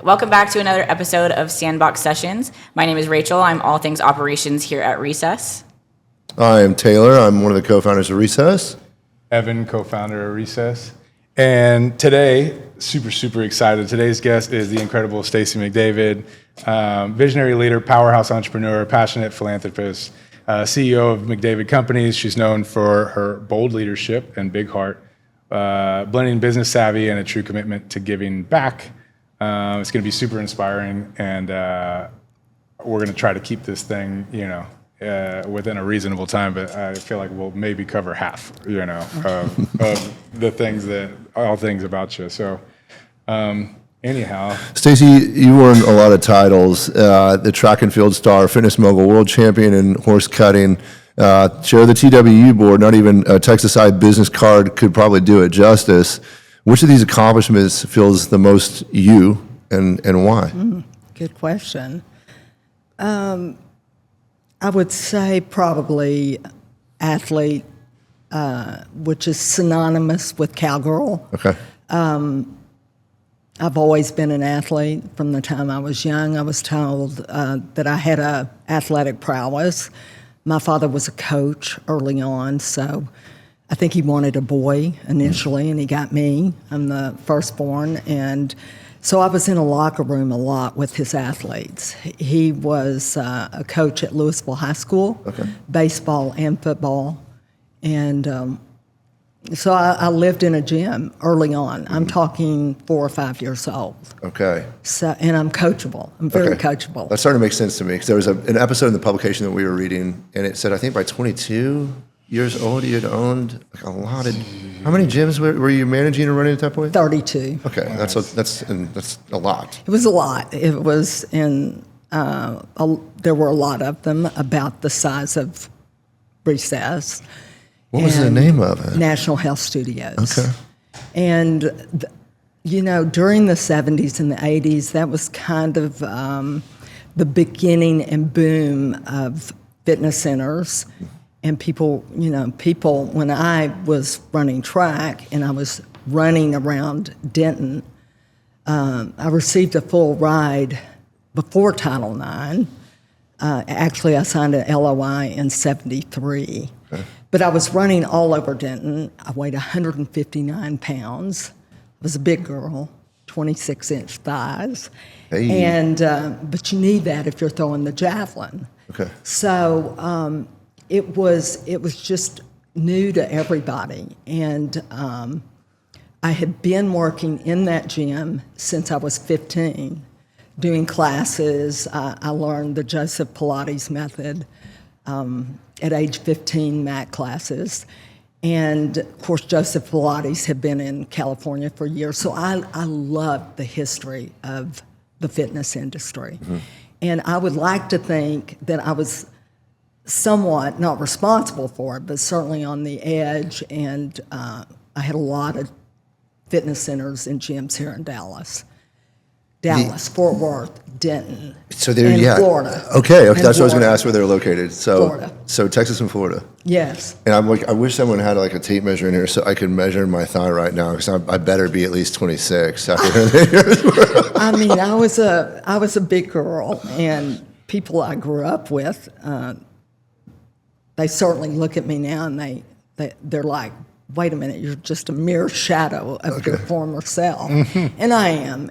Welcome back to another episode of Sandbox Sessions. My name is Rachel. I'm all things operations here at Recess. I am Taylor. I'm one of the co-founders of Recess. Evan, co-founder of Recess. And today, super excited. Today's guest is the incredible Stacie McDavid, visionary leader, powerhouse entrepreneur, passionate philanthropist, CEO of McDavid Companies. She's known for her bold leadership and big heart, blending business savvy and a true commitment to giving back. It's going to be super inspiring, and we're going to try to keep this thing, within a reasonable time. But I feel like we'll maybe cover half, of the things all things about you. So, anyhow, Stacie, you won a lot of titles: the track and field star, fitness mogul, world champion in horse cutting, chair of the TWU board. Not even a Texas side business card could probably do it justice. Which of these accomplishments feels the most you, and why? Good question. I would say probably athlete, which is synonymous with Cowgirl. Okay. I've always been an athlete. From the time I was young, I was told that I had a athletic prowess. My father was a coach early on, so I think he wanted a boy initially, and he got me. I'm the firstborn, and so I was in a locker room a lot with his athletes. He was a coach at Louisville High School, baseball and football, and so I lived in a gym early on. I'm talking 4 or 5 years old. Okay. So, and I'm coachable. I'm very coachable. That's starting to make sense to me, because there was an episode in the publication that we were reading, and it said, I think by 22 years old, you had owned like a lot of. How many gyms were you managing and running at that point? 32. Okay, that's a lot. It was a lot. It was in. There were a lot of them, about the size of Recess. What was the name of it? National Health Studios. Okay. And during the 70s and the 80s, that was kind of the beginning and boom of fitness centers. And people, when I was running track and I was running around Denton, I received a full ride before Title IX. Actually, I signed an LOI in 73. Okay. But I was running all over Denton. I weighed 159 pounds. I was a big girl, 26-inch thighs. Hey. And but you need that if you're throwing the javelin. Okay. So it was just new to everybody, and I had been working in that gym since I was 15, doing classes. I learned the Joseph Pilates method at age 15, MAC classes, and of course Joseph Pilates had been in California for years, so I loved the history of the fitness industry, and I would like to think that I was somewhat not responsible for it, but certainly on the edge. And I had a lot of fitness centers and gyms here in Dallas, Fort Worth, Denton, Florida. Okay, that's what I was going to ask, where they're located. So, Florida. So Texas and Florida. Yes. And I'm like, I wish someone had like a tape measure in here so I could measure my thigh right now, because I better be at least 26. I mean, I was a big girl, and people I grew up with. They certainly look at me now, and they're like, wait a minute, you're just a mere shadow of your former self. And I am.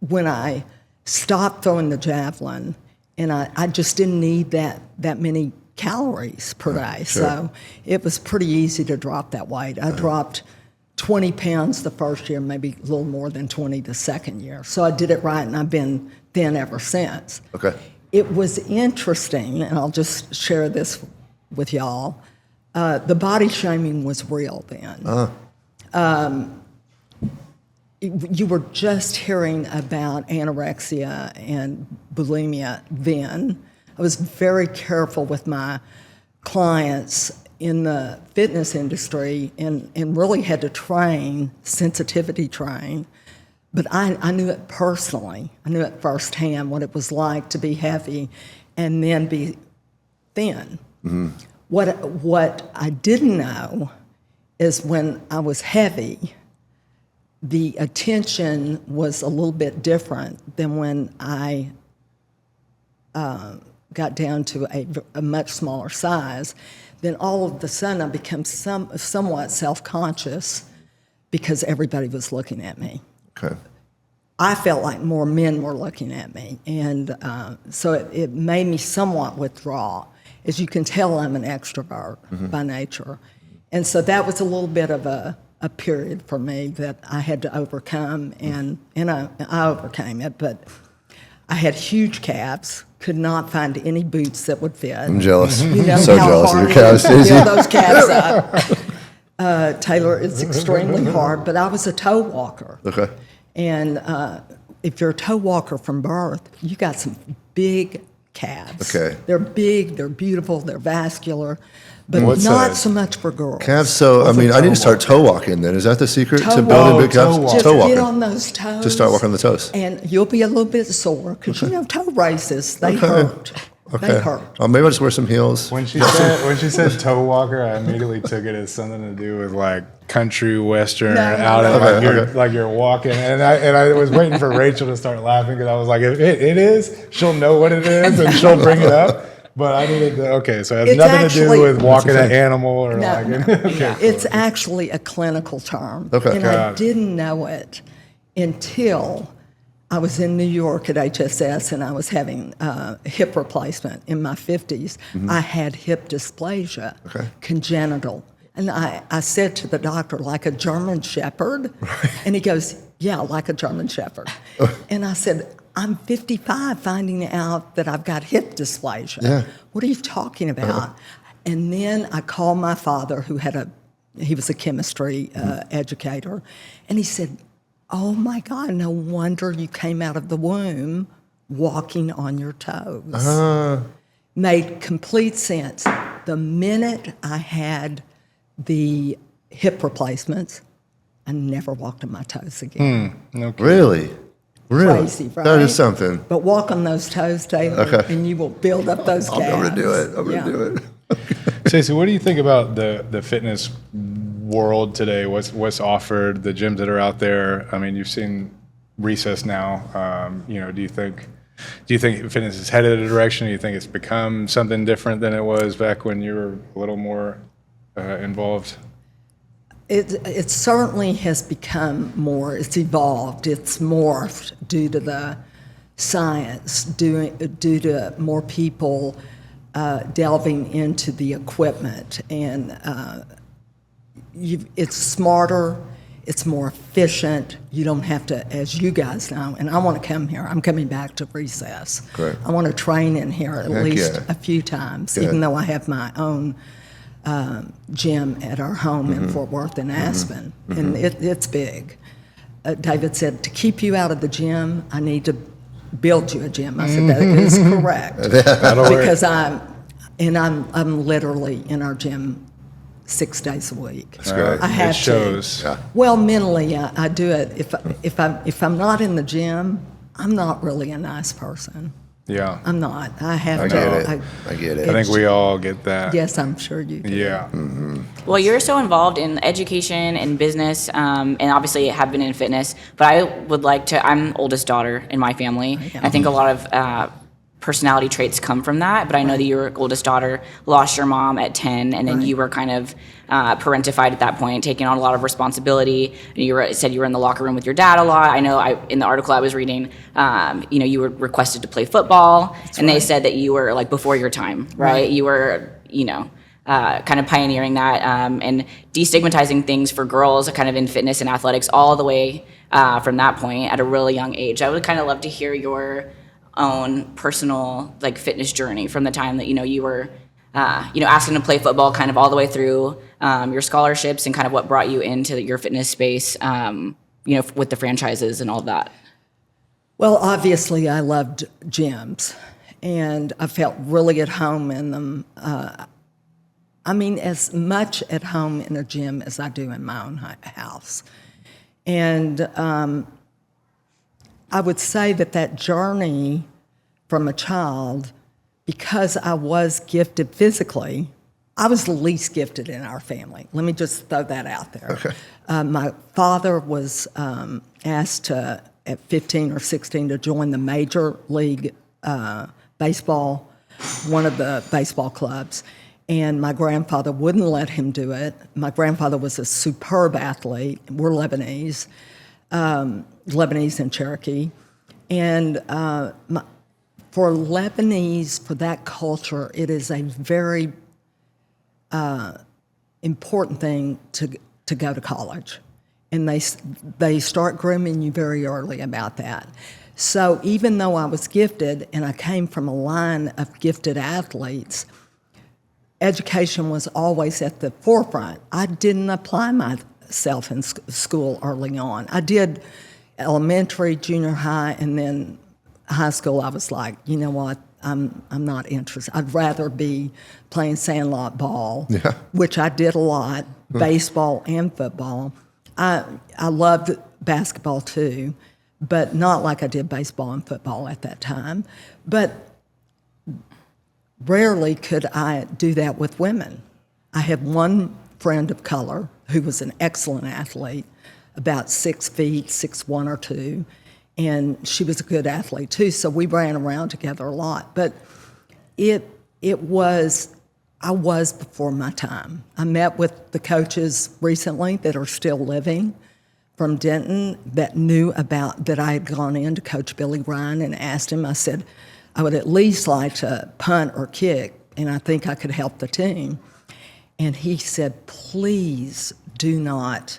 When I stopped throwing the javelin, and I just didn't need that many calories per day. Sure. So it was pretty easy to drop that weight. I dropped 20 pounds the first year, maybe a little more than 20 the second year. So I did it right, and I've been thin ever since. Okay. It was interesting, and I'll just share this with y'all. The body shaming was real then. You were just hearing about anorexia and bulimia then. I was very careful with my clients in the fitness industry, and really had to sensitivity train. But I knew it personally. I knew it firsthand what it was like to be heavy and then be thin. Mm-hmm. What I didn't know is when I was heavy, the attention was a little bit different than when I got down to a much smaller size. Then all of a sudden I became somewhat self-conscious because everybody was looking at me. Okay. I felt like more men were looking at me, and so it made me somewhat withdraw. As you can tell, I'm an extrovert by nature. And so that was a little bit of a period for me that I had to overcome, and I overcame it, but I had huge calves, could not find any boots that would fit. I'm jealous. You know So how jealous of hard your calves, it is to Stacie. build those calves up. Taylor, it's extremely hard, but I was a toe walker. Okay. And if you're a toe walker from birth, you got some big calves. Okay. They're big, they're beautiful, they're vascular, but What's not that? so much for girls. Calves, so, I mean, I need to start toe walking then. Is that the secret Toe to building walk. big calves? Toe walk. Just Toe get walking. on those toes. Just start walking on the toes. And you'll be a little bit sore, because you know toe races, they hurt. They Okay. hurt. Oh, maybe I'll just wear some heels. When she said toe walker, I immediately took it as something to do with like country western No, out no, of no. like you're Okay. like you're walking, and I was waiting for Rachel to start laughing because I was like, if it is, she'll know what it is and she'll bring it up. But I needed to. Okay, so it has It's nothing to actually- do with walking That's an okay. animal or No, like. no. Okay, It's actually a clinical term. Okay. And I Got it. didn't know it until I was in New York at HSS, and I was having hip replacement in my 50s. I had hip dysplasia, congenital. And I said to the doctor, like a German shepherd? And he goes, yeah, like a German shepherd. And I said, I'm 55 finding out that I've got hip dysplasia. Yeah. What are you talking about? And then I called my father, he was a chemistry educator, and he said, oh my God, no wonder you came out of the womb walking on your toes. Made complete sense. The minute I had the hip replacements, I never walked on my toes again. Really? Really? Crazy, right? That is something. But walk on those toes, Taylor, Okay. and you will build up those I'm calves. going to do it. I'm going Yeah. to do it. Stacie, what do you think about the fitness world today? What's offered, the gyms that are out there? I mean, you've seen Recess now. Do you think fitness is headed in a direction? Do you think it's become something different than it was back when you were a little more involved? It certainly has become more, it's evolved, it's morphed due to the science, due to more people delving into the equipment. And it's smarter, it's more efficient. You don't have to, as you guys know, and I want to come here. I'm coming back to Recess. Great. I want to train in here at Heck least yeah. a few times, Good. even though I have my own gym at our home in Fort Worth and Aspen, and it's big. David said, to keep you out of the gym, I need to build you a gym. I said, that is correct. Because I'm literally in our gym 6 days a week. That's great. I have It shows. Yeah. Well, mentally, I do it. If I'm not in the gym, I'm not really a nice person. Yeah. I'm not. I have I to. get it. I get it. I think we all get that. Yes, I'm sure you do. Yeah. Well, you're so involved in education and business, and obviously have been in fitness. But I would like to. I'm oldest daughter in my family. I think a lot of personality traits come from that. But I know that your oldest daughter lost your mom at 10, and then you were kind of parentified at that point, taking on a lot of responsibility. You said you were in the locker room with your dad a lot. I know in the article I was reading, you were requested to play football, and they said that you were like before your time, right? You were, kind of pioneering that and destigmatizing things for girls kind of in fitness and athletics all the way from that point at a really young age. I would kind of love to hear your own personal like fitness journey from the time that you were asking to play football kind of all the way through your scholarships and kind of what brought you into your fitness space with the franchises and all that. Well, obviously, I loved gyms, and I felt really at home in them. As much at home in a gym as I do in my own house. And I would say that journey from a child, because I was gifted physically, I was the least gifted in our family. Let me just throw that out there. Okay. My father was asked to, at 15 or 16 to join the Major League Baseball, one of the baseball clubs, and my grandfather wouldn't let him do it. My grandfather was a superb athlete. We're Lebanese, Lebanese and Cherokee. And for Lebanese, for that culture, it is a very important thing to go to college. And they start grooming you very early about that. So even though I was gifted and I came from a line of gifted athletes, education was always at the forefront. I didn't apply myself in school early on. I did elementary, junior high, and then high school. I was like, you know what? I'm not interested. I'd rather be playing sandlot ball, which I did a lot, baseball and football. I loved basketball too, but not like I did baseball and football at that time. But rarely could I do that with women. I had one friend of color who was an excellent athlete, about 6 feet, 6'1" or 2", and she was a good athlete too, so we ran around together a lot. But I was before my time. I met with the coaches recently that are still living from Denton that knew that I had gone in to coach Billy Ryan, and asked him, I said, I would at least like to punt or kick, and I think I could help the team. And he said, please do not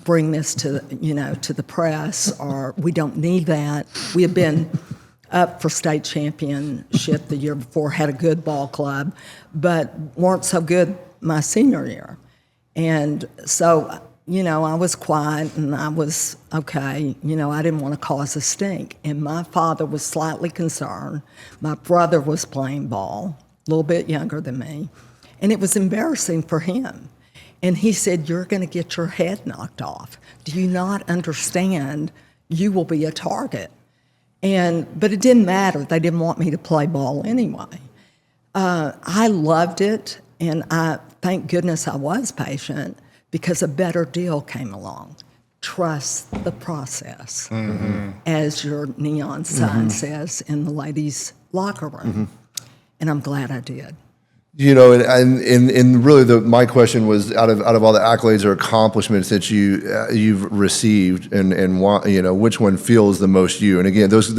bring this to the press, or we don't need that. We had been up for state championship the year before, had a good ball club, but weren't so good my senior year. And so, I was quiet and I was okay. I didn't want to cause a stink. And my father was slightly concerned. My brother was playing ball, a little bit younger than me, and it was embarrassing for him. And he said, you're going to get your head knocked off. Do you not understand? You will be a target. But it didn't matter. They didn't want me to play ball anyway. I loved it, and thank goodness I was patient, because a better deal came along. Trust the process, as your neon sign says in the ladies' locker room. And I'm glad I did. And really, my question was, out of all the accolades or accomplishments that you've received, and which one feels the most you? And again, those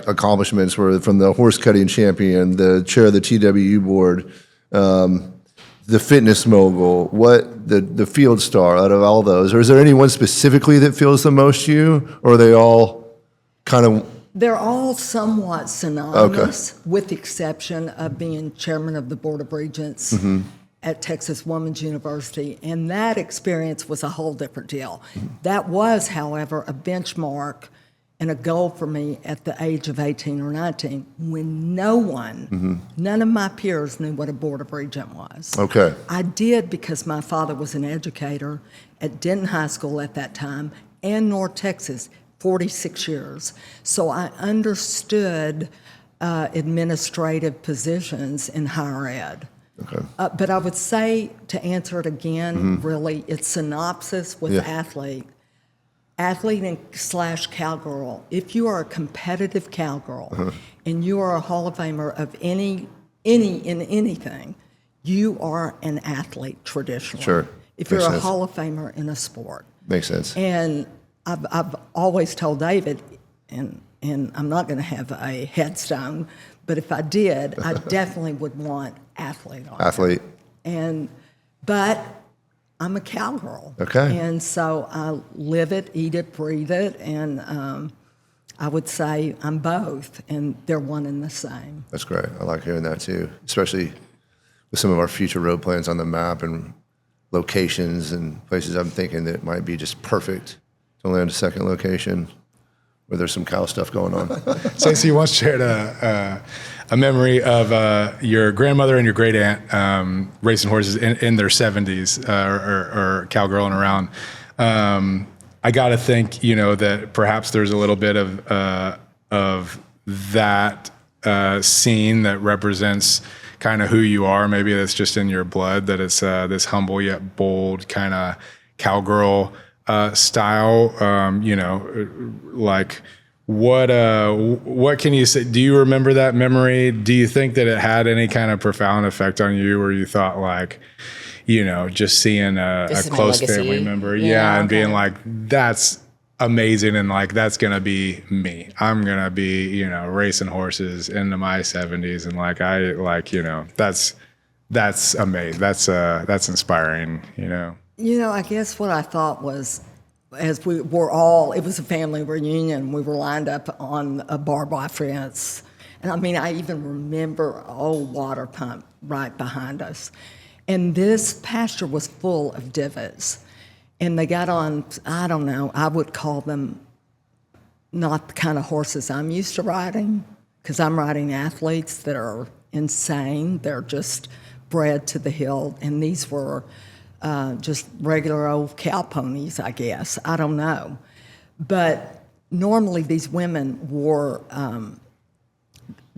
accomplishments were from the horse cutting champion, the chair of the TWU board, the fitness mogul, the field star. Out of all those, or is there any one specifically that feels the most you, or are they all kind of? They're all somewhat synonymous, with the exception of being chairman of the Board of Regents at Texas Women's University, and that experience was a whole different deal. That was, however, a benchmark and a goal for me at the age of 18 or 19, when none of my peers knew what a Board of Regent was. Okay. I did, because my father was an educator at Denton High School at that time, and North Texas, 46 years. So I understood administrative positions in higher ed. Okay. But I would say, to answer it again, really, it's synopsis with athlete and / cowgirl. If you are a competitive cowgirl and you are a Hall of Famer of in anything, you are an athlete traditionally. Sure. If you're a Hall of Famer in a sport. Makes sense. And I've always told David, and I'm not going to have a headstone, but if I did, I definitely would want athlete on Athlete. it. But I'm a cowgirl. Okay. And so I live it, eat it, breathe it, and I would say I'm both, and they're one and the same. That's great. I like hearing that too, especially with some of our future road plans on the map and locations and places I'm thinking that might be just perfect to land a second location where there's some cow stuff going on. Stacie, you once shared a memory of your grandmother and your great aunt racing horses in their 70s or cowgirling around. I got to think, that perhaps there's a little bit of that scene that represents kind of who you are. Maybe that's just in your blood, that it's this humble yet bold kind of cowgirl style. Like what can you say? Do you remember that memory? Do you think that it had any kind of profound effect on you, where you thought like, just seeing a close family member, and being like, that's amazing, and like that's gonna be me. I'm gonna be racing horses into my 70s, and like that's amazing. That's inspiring. I guess what I thought was, as we were all, it was a family reunion. We were lined up on a barbed wire fence, and I even remember an old water pump right behind us, and this pasture was full of divots. And they got on, I don't know, I would call them not the kind of horses I'm used to riding, because I'm riding athletes that are insane. They're just bred to the hill. And these were just regular old cow ponies, I guess. I don't know. But normally these women wore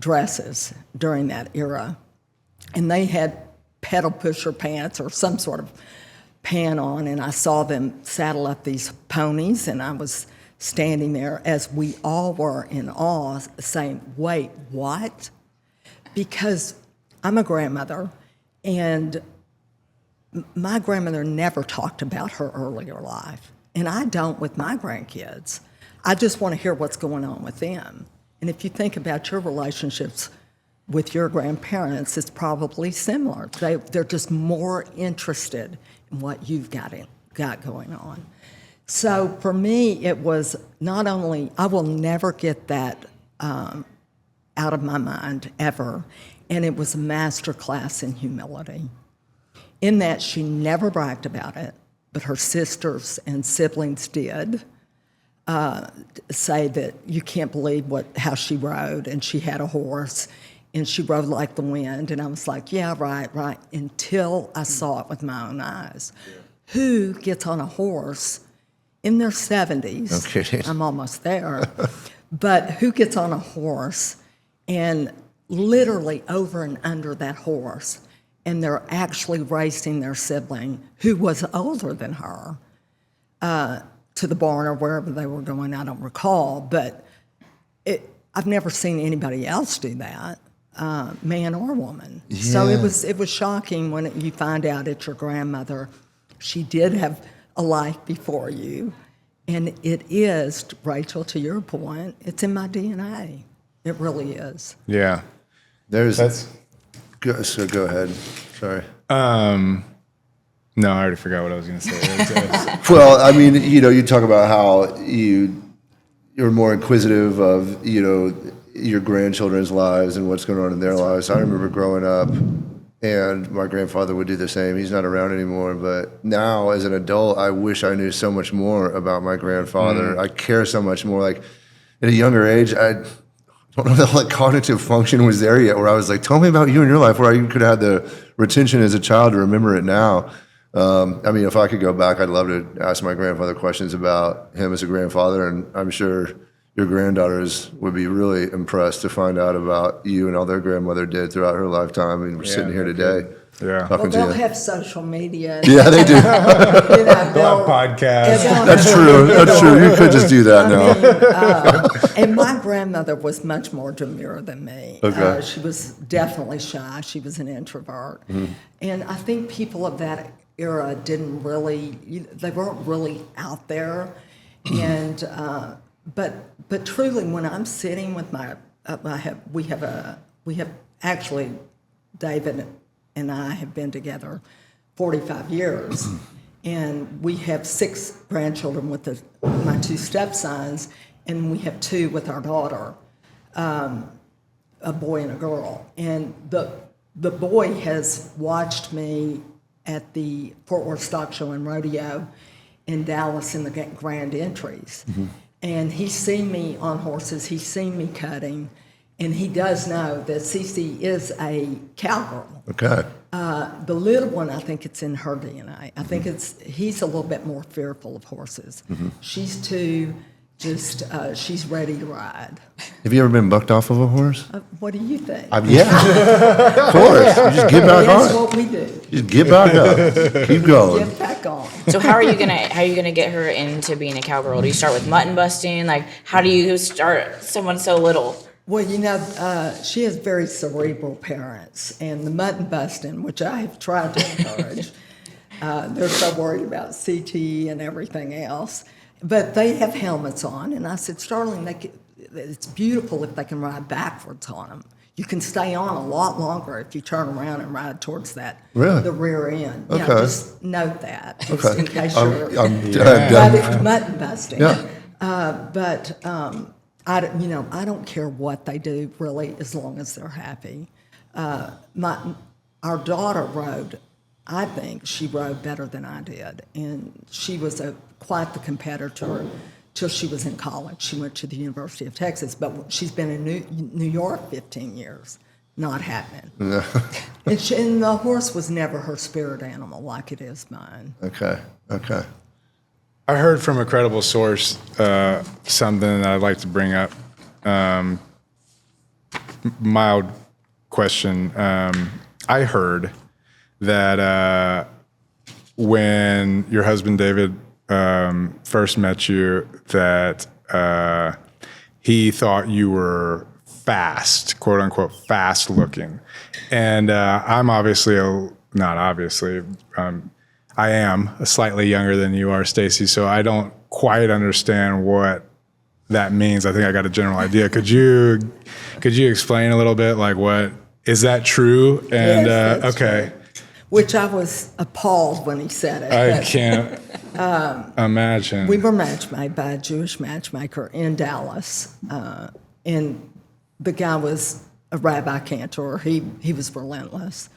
dresses during that era. And they had pedal pusher pants or some sort of pan on, and I saw them saddle up these ponies, and I was standing there, as we all were, in awe, saying, wait, what? Because I'm a grandmother, and my grandmother never talked about her earlier life, and I don't with my grandkids. I just want to hear what's going on with them. And if you think about your relationships with your grandparents, it's probably similar. They're just more interested in what you've got going on. So for me, it was not only, I will never get that out of my mind ever, and it was a master class in humility. In that she never bragged about it, but her sisters and siblings did say that you can't believe how she rode, and she had a horse, and she rode like the wind. And I was like, yeah, right, until I saw it with my own eyes. Yeah. Who gets on a horse in their 70s? Okay. I'm almost there. But who gets on a horse and literally over and under that horse, and they're actually racing their sibling, who was older than her, to the barn or wherever they were going, I don't recall. But I've never seen anybody else do that. Man or woman. Yeah. So it was shocking when you find out it's your grandmother. She did have a life before you, and it is, Rachel, to your point, it's in my DNA. It really is. Yeah. So go ahead. Sorry. No, I already forgot what I was going to say. Well, you talk about how you're more inquisitive of, your grandchildren's lives and what's going on in their lives. I remember growing up, and my grandfather would do the same. He's not around anymore, but now as an adult, I wish I knew so much more about my grandfather. I care so much more. Like at a younger age, I don't know if that cognitive function was there yet, where I was like, tell me about you and your life, where I could have the retention as a child to remember it now. If I could go back, I'd love to ask my grandfather questions about him as a grandfather, and I'm sure your granddaughters would be really impressed to find out about you and all their grandmother did throughout her lifetime. I mean, we're sitting here today. Yeah. Well, they'll have social media. Yeah, they do. They'll have podcasts. That's true. That's true. You could just do that now. And my grandmother was much more demure than me. Okay. She was definitely shy. She was an introvert. Mm-hmm. And I think people of that era they weren't really out there. And but truly, when I'm sitting with we have actually, David and I have been together 45 years, and we have 6 grandchildren with my 2 stepsons, and we have 2 with our daughter, a boy and a girl. And the boy has watched me at the Fort Worth Stock Show and Rodeo in Dallas in the Grand Entries. Mm-hmm. And he's seen me on horses, he's seen me cutting, and he does know that Cece is a cowgirl. Okay. The little one, I think it's in her DNA. I think he's a little bit more fearful of horses. Mm-hmm. She's 2, Just, she's ready to ride. Have you ever been bucked off of a horse? What do you think? Yeah, of course. You just get back That's on. what we do. Just get back up. Keep going. Get back on. So how are you gonna get her into being a cowgirl? Do you start with mutton busting? Like, how do you start someone so little? Well, she has very cerebral parents, and the mutton busting, which I have tried to encourage, they're so worried about CT and everything else. But they have helmets on, and I said, Starling, it's beautiful if they can ride backwards on them. You can stay on a lot longer if you turn around and ride towards the rear end. Okay. just note that, just in case you're mutton busting. Yeah. I don't care what they do, really, as long as they're happy. Our daughter rode. I think she rode better than I did, and she was quite the competitor till she was in college. She went to the University of Texas, but she's been in New York 15 years. Not happening. No. and the horse was never her spirit animal like it is mine. Okay. I heard from a credible source something that I'd like to bring up. Mild question. I heard that when your husband David first met you, that he thought you were fast, quote unquote, fast looking. And I'm obviously, not obviously, I am slightly younger than you are, Stacie, so I don't quite understand what that means. I think I got a general idea. Could you explain a little bit, like, what is that true? And Yes, that's okay. true. Which I was appalled when he said it. I but can't imagine. We were matchmade by a Jewish matchmaker in Dallas, and the guy was a rabbi cantor. He was relentless.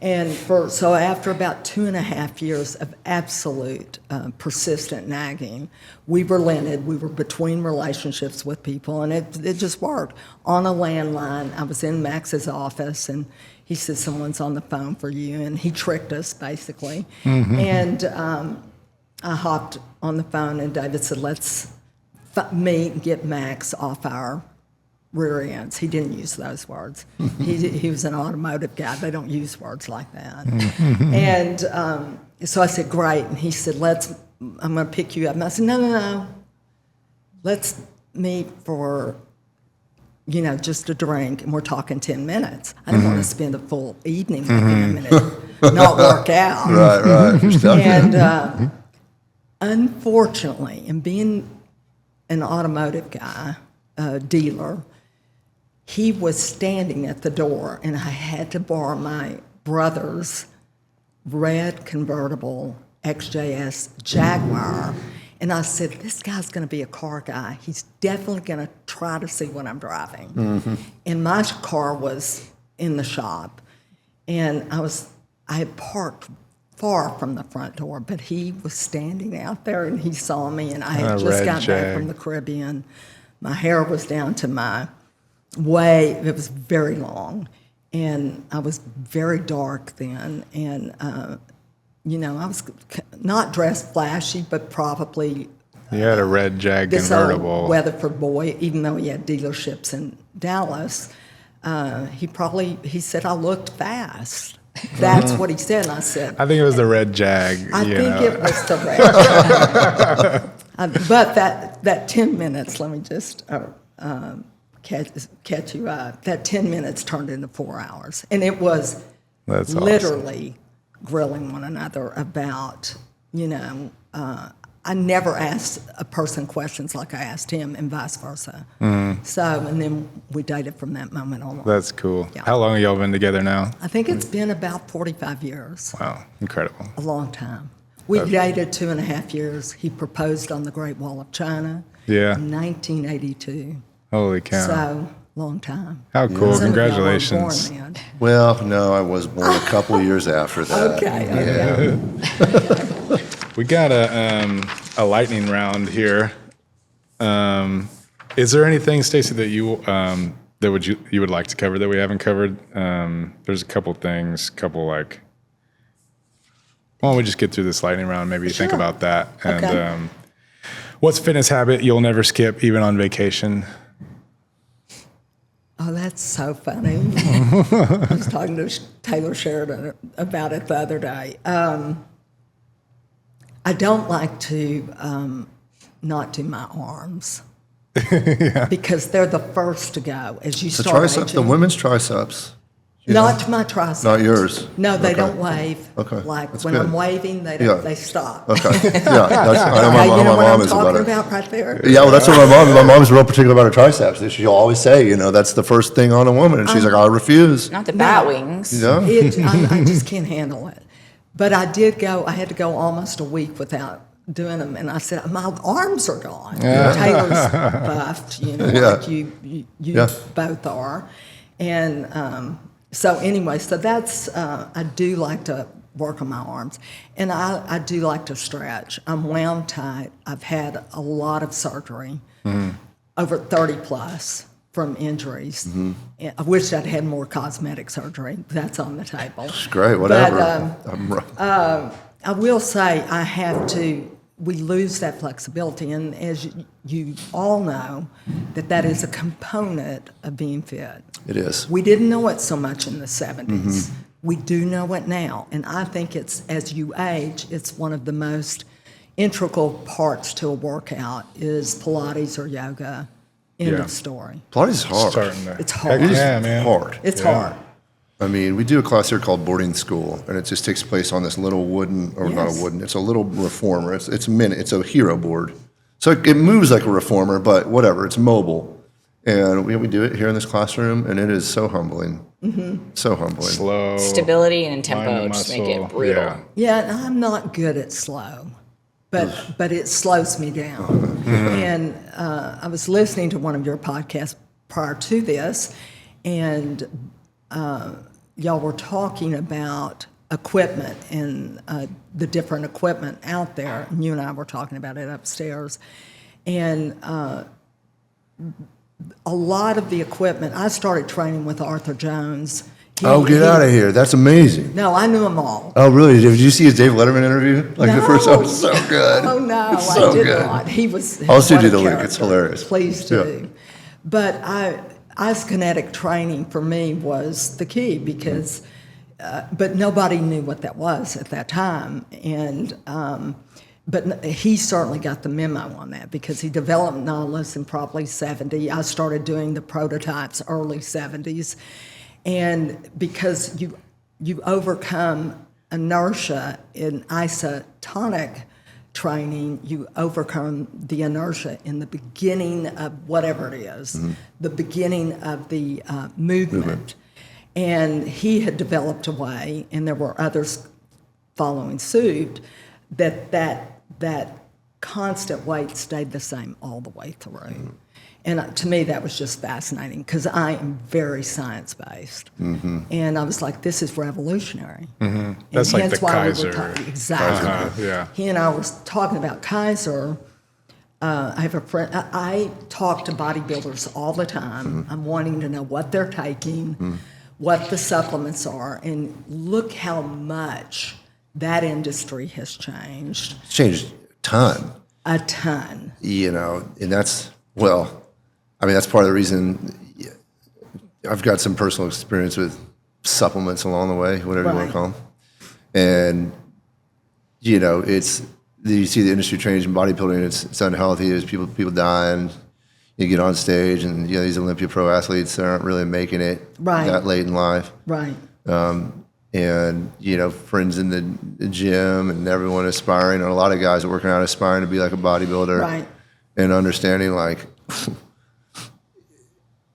And so after about 2.5 years of absolute persistent nagging, we relented. We were between relationships with people, and it just worked. On a landline, I was in Max's office, and he said, someone's on the phone for you, and he tricked us, basically. Mm-hmm. And I hopped on the phone, and David said, let's meet and get Max off our rear ends. He didn't use those words. He was an automotive guy. They don't use words like that. And so I said, great. And he said, I'm going to pick you up. And I said, no. Let's meet for, just a drink. And we're talking 10 minutes. I didn't want to spend a full evening with him and not work out. Right. And unfortunately, and being an automotive guy, dealer, he was standing at the door, and I had to borrow my brother's red convertible XJS Jaguar. And I said, this guy's going to be a car guy. He's definitely going to try to see what I'm driving. Mm-hmm. And my car was in the shop, and I had parked far from the front door, but he was standing out there, and he saw me, and I had just got back from the Caribbean. My hair was down to my it was very long, and I was very dark then, and I was not dressed flashy, but probably you had a red Jag convertible. Old Weatherford boy, even though he had dealerships in Dallas, he said I looked fast. That's what he said, and I said, I think it was the red Jag. I think it was the red Jag. But that 10 minutes, let me just catch you up. That 10 minutes turned into 4 hours. And it was literally grilling one another about, I never asked a person questions like I asked him, and vice versa. Mm. So, and then we dated from that moment on. That's cool. Yeah. How long have y'all been together now? I think it's been about 45 years. Wow, incredible. A long time. We dated 2.5 years. He proposed on the Great Wall of China in 1982. Holy cow. So, long time. How cool. Some Congratulations. of y'all weren't born then. Well, no, I was born a couple years after that. Okay. We got a lightning round here. Is there anything, Stacie, that you would like to cover that we haven't covered? There's a couple things, why don't we just get through this lightning round? Maybe think about that. And What's fitness habit you'll never skip, even on vacation? Oh, that's so funny. I was talking to Taylor Sheridan about it the other day. I don't like to not do my arms because they're the first to go as you The start triceps, the aging. women's triceps. Not my triceps. Not yours? No, they Okay. don't wave. Okay, Like that's when good. I'm waving, they Yeah. don't. They stop. Okay, yeah, that's, I know Okay, you know my what mom I'm is about talking it. about right there? Yeah, well, that's what my mom's real particular about her triceps. She'll always say, that's the first thing on a woman. And she's like, I refuse. Not the bat wings. Yeah. I just can't handle it. But I had to go almost a week without doing them. And I said, my arms are gone. Taylor's buffed, like you Yeah. both are. And so anyway, so that's, I do like to work on my arms. And I do like to stretch. I'm wound tight. I've had a lot of surgery, over 30 plus from injuries. And I wish I'd had more cosmetic surgery. That's on the table. It's great, whatever. But, I will say we lose that flexibility. And as you all know, that is a component of being fit. It is. We didn't know it so much in the 70s. We do know it now. And I think as you age, it's one of the most integral parts to a workout is Pilates or yoga. End of story. Pilates is hard. It's hard. It is Yeah, man. hard. It's hard. I mean, we do a class here called boarding school, and it just takes place on this little wooden, or not Yes. a wooden, it's a little reformer. It's it's a hero board. So it moves like a reformer, but whatever, it's mobile. And we do it here in this classroom, and it is so humbling. So humbling. Slow. Stability and Mind tempo and just make muscle. it brutal. Yeah. Yeah, and I'm not good at slow, but it slows me down. And I was listening to one of your podcasts prior to this, and y'all were talking about equipment and the different equipment out there. And you and I were talking about it upstairs. And a lot of the equipment, I started training with Arthur Jones. Get out of here. That's amazing. No, I knew them all. Oh, really? Did you see his Dave Letterman interview? Like the first one was so good. Oh, no, It's so I did good. not. He was. I'll send what you a the link. character. It's hilarious. Please do. But isokinetic training for me was the key because, but nobody knew what that was at that time. And, but he certainly got the memo on that because he developed Nautilus in probably 70. I started doing the prototypes early 70s. And because you overcome inertia in isotonic training, you overcome the inertia in the beginning of whatever it is, the beginning of the movement. And he had developed a way, and there were others following suit, that constant weight stayed the same all the way through. And to me, that was just fascinating because I am very science-based. And I was like, this is revolutionary. And That's like hence the why we Kaiser. were talking. Exactly. Yeah. He and I were talking about Kaiser. I have a friend. I talk to bodybuilders all the time. I'm wanting to know what they're taking, what the supplements are, and look how much that industry has changed. It's changed a ton. A ton. And that's, that's part of the reason I've got some personal experience with supplements along the way, whatever you want Right. to call them. And, you see the industry change in bodybuilding, it's unhealthy, there's people dying, you get on stage and, these Olympia pro athletes that aren't really making it Right. that late in life. Right. And, friends in the gym and everyone aspiring, and a lot of guys are working out aspiring to be like a bodybuilder. Right. And understanding like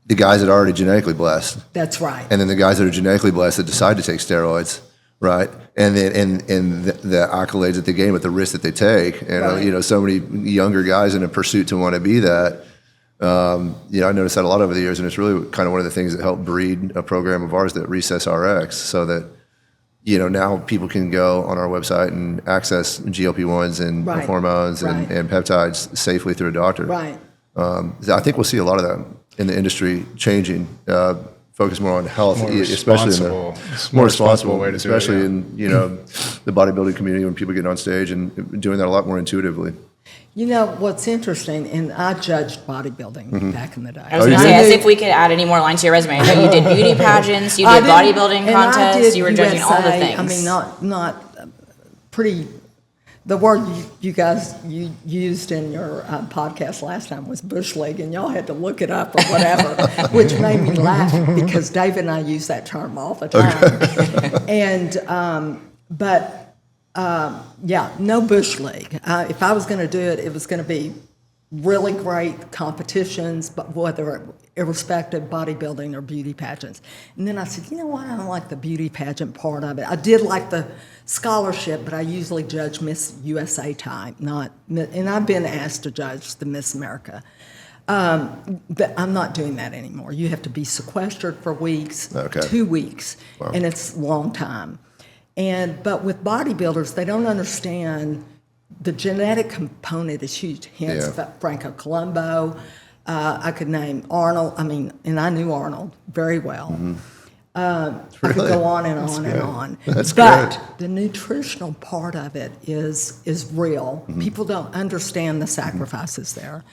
the guys that are already genetically blessed, That's right. and then the guys that are genetically blessed that decide to take steroids, right? And then and the accolades that they gain with the risk that they take, and Right. so many younger guys in a pursuit to want to be that. I noticed that a lot over the years, and it's really kind of one of the things that helped breed a program of ours, that Recess RX, so that now people can go on our website and access GLP-1s and Right. hormones Right. and peptides safely through a doctor. Right. I think we'll see a lot of that in the industry changing, focus more on health, More especially in responsible. the More responsible way to do it, especially yeah. in the bodybuilding community when people get on stage and doing that a lot more intuitively. You know, what's interesting, and I judged bodybuilding back in the day. I was going to say, as if we could add any more lines to your resume. I know you did beauty pageants, you did bodybuilding contests, you were judging all the things. I mean, not pretty. The word you guys used in your podcast last time was bush league, and y'all had to look it up or whatever, which made me laugh because David and I use that term all the time. And yeah, no bush league. If I was going to do it, it was going to be really great competitions, but whether irrespective bodybuilding or beauty pageants. And then I said, you know what? I don't like the beauty pageant part of it. I did like the scholarship, but I usually judge Miss USA type, and I've been asked to judge the Miss America. But I'm not doing that anymore. You have to be sequestered for weeks, 2 weeks, and it's a long time. But with bodybuilders, they don't understand the genetic component is huge. Hence, Franco Columbo. I could name Arnold. I mean, and I knew Arnold very well. I could go on and on and on. That's but great. The nutritional part of it is real. People don't understand the sacrifices there.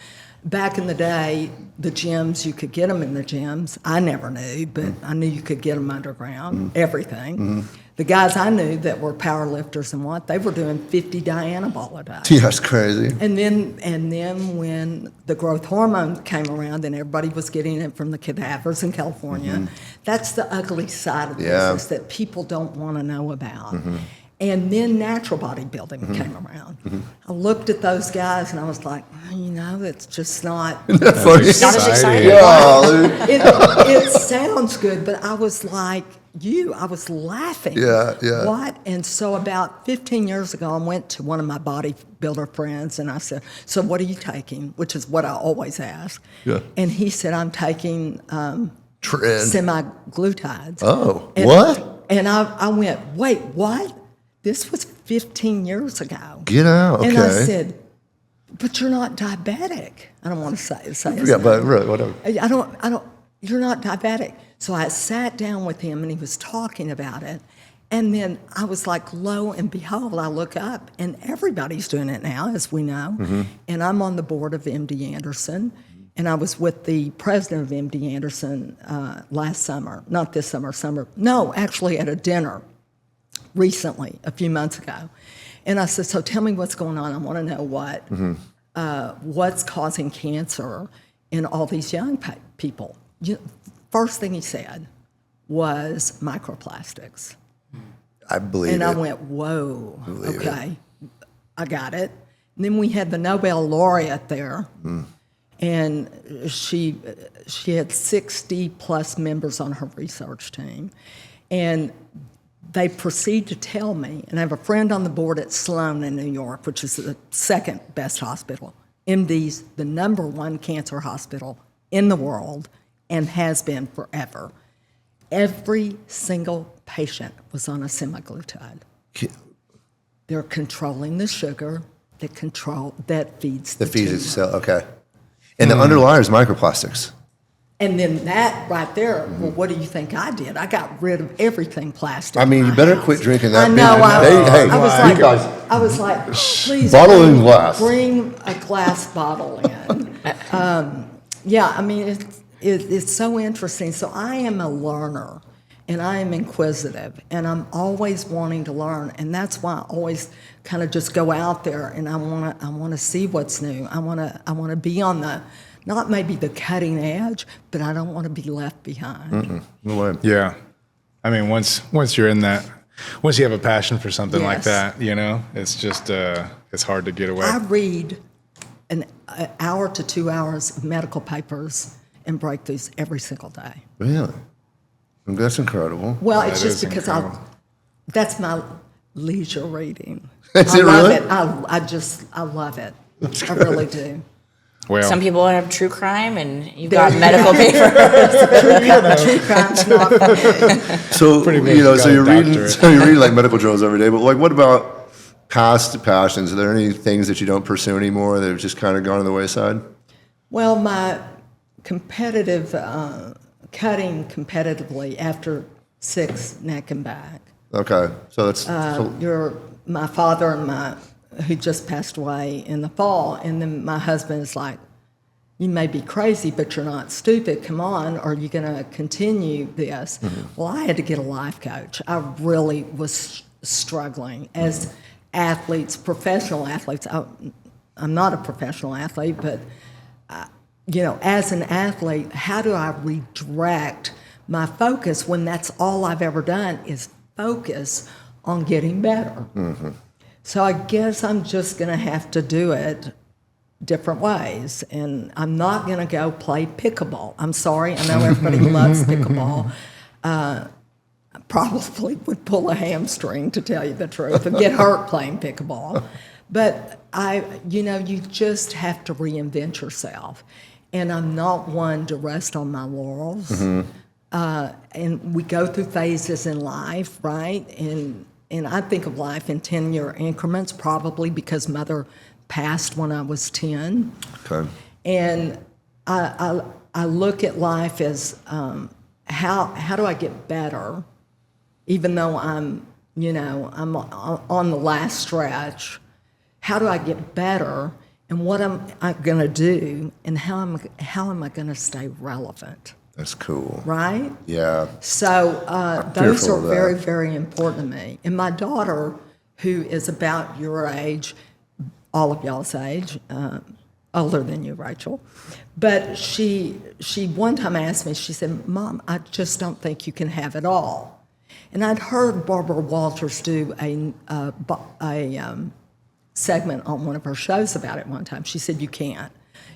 Back in the day, the gyms, you could get them in the gyms. I never knew, but I knew you could get them underground, everything. The guys I knew that were power lifters and they were doing 50 Dianabol a day. Yeah, that's crazy. And then when the growth hormone came around and everybody was getting it from the cadavers in California, that's the ugly side of the business that people don't want to know about. And then natural bodybuilding came around. I looked at those guys and I was like, it's just not. Not as exciting. It sounds good, but I was like I was laughing. Yeah. What? And so about 15 years ago, I went to one of my bodybuilder friends and I said, so what are you taking? Which is what I always ask. Yeah. And he said, I'm taking semaglutides. Oh, what? And I went, wait, what? This was 15 years ago. Get out, okay. And I said, but you're not diabetic. I don't want to say his name. But really, whatever. I don't, you're not diabetic. So I sat down with him and he was talking about it. And then I was like, lo and behold, I look up and everybody's doing it now, as we know. And I'm on the board of MD Anderson. And I was with the president of MD Anderson last summer, not this summer, no, actually at a dinner recently, a few months ago. And I said, so tell me what's going on. I want to know what's causing cancer in all these young people. First thing he said was microplastics. I believe and it. And I went, whoa, okay, I got it. And then we had the Nobel laureate there, and she had 60 plus members on her research team. And they proceed to tell me, and I have a friend on the board at Sloan in New York, which is the second best hospital. MD's the #1 cancer hospital in the world and has been forever. Every single patient was on a semaglutide. They're controlling the sugar that feeds the tumor. Itself, okay. And the underlier is microplastics. And then that right there, well, what do you think I did? I got rid of everything plastic. I mean, you better quit drinking that. I know. I was like, please bottle in glass. Bring a glass bottle in. Yeah, I mean, it's so interesting. So I am a learner, and I am inquisitive, and I'm always wanting to learn, and that's why I always kind of just go out there, and I want to see what's new. I want to be on the. Not maybe the cutting edge, but I don't want to be left behind. No way. Yeah. I mean, once you're in that, once you have a passion for something like that, it's just, it's hard to get away. I read an hour to 2 hours of medical papers and breakthroughs every single day. Really? That's incredible. Well, it's just because that's my leisure reading. Is I it love really? it. I love it. I really do. Well, some people have true crime, and you've got medical papers. True crime's not for me. So you're reading like medical journals every day. But like, what about past passions? Are there any things that you don't pursue anymore that have just kind of gone on the wayside? Well, my competitive cutting competitively after 6 neck and back. Okay, so that's My father and my who just passed away in the fall. And then my husband is like, you may be crazy, but you're not stupid. Come on, are you going to continue this? Well, I had to get a life coach. I really was struggling as athletes, professional athletes. I'm not a professional athlete, but as an athlete, how do I redirect my focus when that's all I've ever done is focus on getting better? So I guess I'm just going to have to do it different ways, and I'm not going to go play pickleball. I'm sorry, I know everybody loves pickleball. I probably would pull a hamstring, to tell you the truth, and get hurt playing pickleball. But you just have to reinvent yourself, and I'm not one to rest on my laurels. And we go through phases in life, right? And I think of life in 10-year increments, probably because Mother passed when I was 10. Okay. And I look at life as how do I get better, even though I'm on the last stretch. How do I get better, and what am I going to do, and how am I going to stay relevant? That's cool. Right? Yeah. So those fearful are of that. very, very important to me. And my daughter, who is about your age, all of y'all's age, older than you, Rachel, but she one time asked me, she said, Mom, I just don't think you can have it all. And I'd heard Barbara Walters do a segment on one of her shows about it one time. She said, you can't.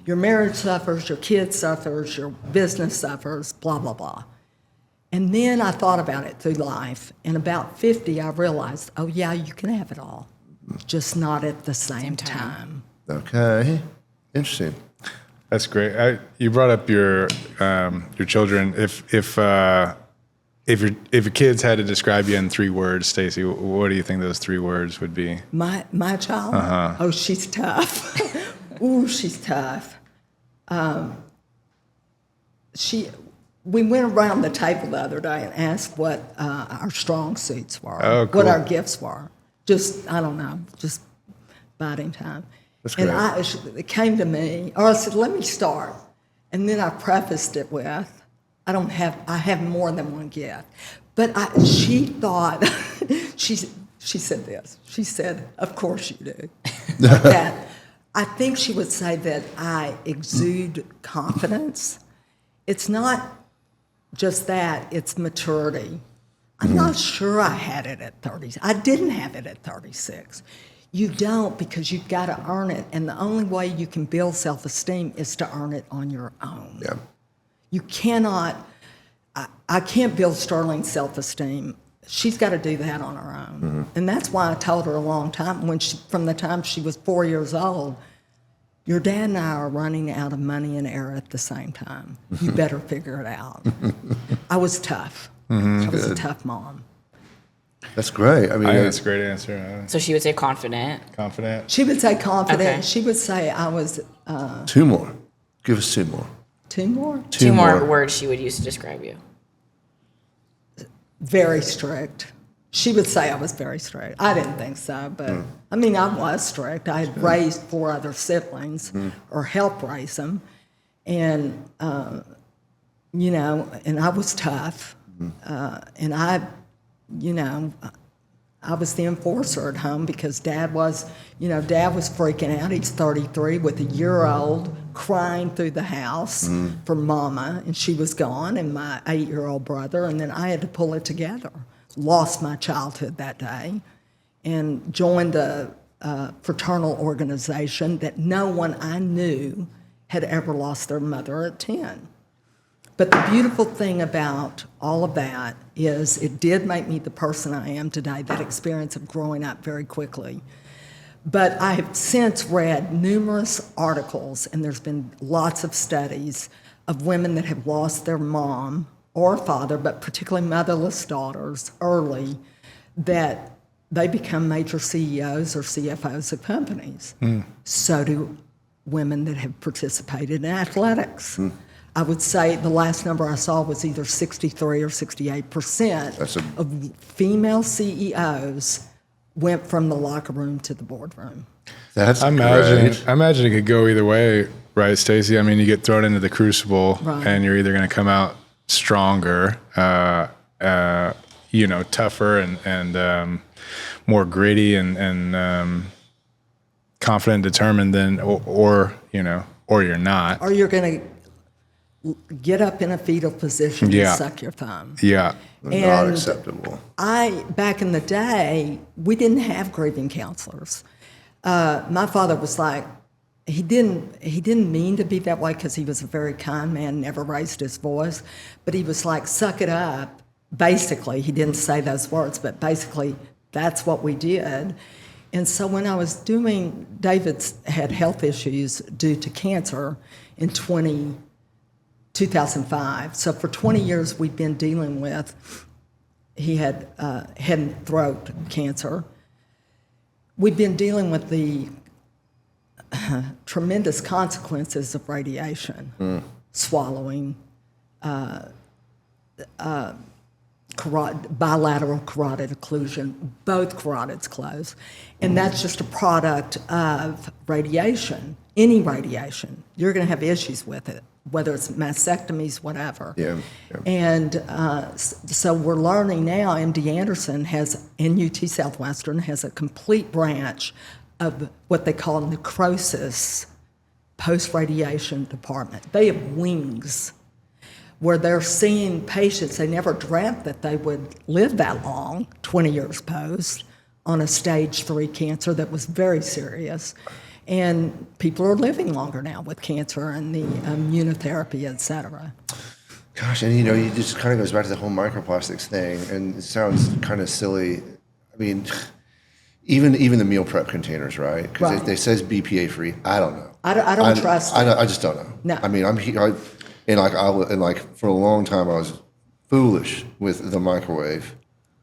Your marriage suffers, your kid suffers, your business suffers, blah, blah, blah. And then I thought about it through life, and about 50, I realized, oh yeah, you can have it all, just not at the same time. Okay. Interesting. That's great. You brought up your children. If your kids had to describe you in 3 words, Stacie, what do you think those 3 words would be? My child? Oh, she's tough. Ooh, she's tough. We went around the table the other day and asked what our strong suits were, Oh, cool. what our gifts were. Just, I don't know, just biding time. That's and great. It came to me, or I said, let me start. And then I prefaced it with, I have more than one gift. But she thought, she said this. She said, of course you do. Like that. I think she would say that I exude confidence. It's not just that, it's maturity. I'm not sure I had it at 30. I didn't have it at 36. You don't, because you've got to earn it. And the only way you can build self-esteem is to earn it on your own. Yeah. You cannot, I can't build Sterling's self-esteem. She's got to do that on her own. And that's why I told her a long time, from the time she was 4 years old, your dad and I are running out of money and air at the same time. You better figure it out. I was tough. I was a tough mom. That's great. I mean, I think that's a great answer. So she would say confident. Confident. She would say confident. Okay. She would say I was 2 more. Give us 2 more. 2 more. Two more words she would use to describe you. Very strict. She would say I was very strict. I didn't think so, but I mean, I was strict. I had raised 4 other siblings, or helped raise them, and and I was tough, and I was the enforcer at home because Dad was freaking out. He's 33 with a year-old crying through the house for Mama, and she was gone, and my 8-year-old brother, and then I had to pull it together. Lost my childhood that day and joined a fraternal organization that no one I knew had ever lost their mother at 10. But the beautiful thing about all of that is it did make me the person I am today, that experience of growing up very quickly. But I have since read numerous articles, and there's been lots of studies of women that have lost their mom or father, but particularly motherless daughters early, that they become major CEOs or CFOs of companies. So do women that have participated in athletics. I would say the last number I saw was either 63 or 68% of female CEOs went from the locker room to the boardroom. That's I great. imagine it could go either way, right, Stacie? I mean, you get thrown into the crucible, Right. and you're either going to come out stronger, tougher and more gritty and confident, determined than, or you're not. Or you're going to get up in a fetal position Yeah. and suck your thumb. Yeah. Not And acceptable. back in the day, we didn't have grieving counselors. My father was like, he didn't mean to be that way because he was a very kind man, never raised his voice, but he was like, suck it up. Basically, he didn't say those words, but basically that's what we did. And so when I was David's had health issues due to cancer in 2005. So for 20 years we've been dealing with, he had head and throat cancer. We've been dealing with the tremendous consequences of radiation, swallowing, bilateral carotid occlusion, both carotids closed. And that's just a product of radiation, any radiation. You're going to have issues with it, whether it's mastectomies, whatever. Yeah. And so we're learning now, MD Anderson and UT Southwestern has a complete branch of what they call necrosis post-radiation department. They have wings where they're seeing patients they never dreamt that they would live that long, 20 years post, on a stage 3 cancer that was very serious. And people are living longer now with cancer and the immunotherapy, et cetera. Gosh, and you just kind of goes back to the whole microplastics thing, and it sounds kind of silly. I mean, even the meal prep containers, right? Because Right. they says BPA free. I don't know. I don't trust it. I just don't know. No. I mean, for a long time I was foolish with the microwave.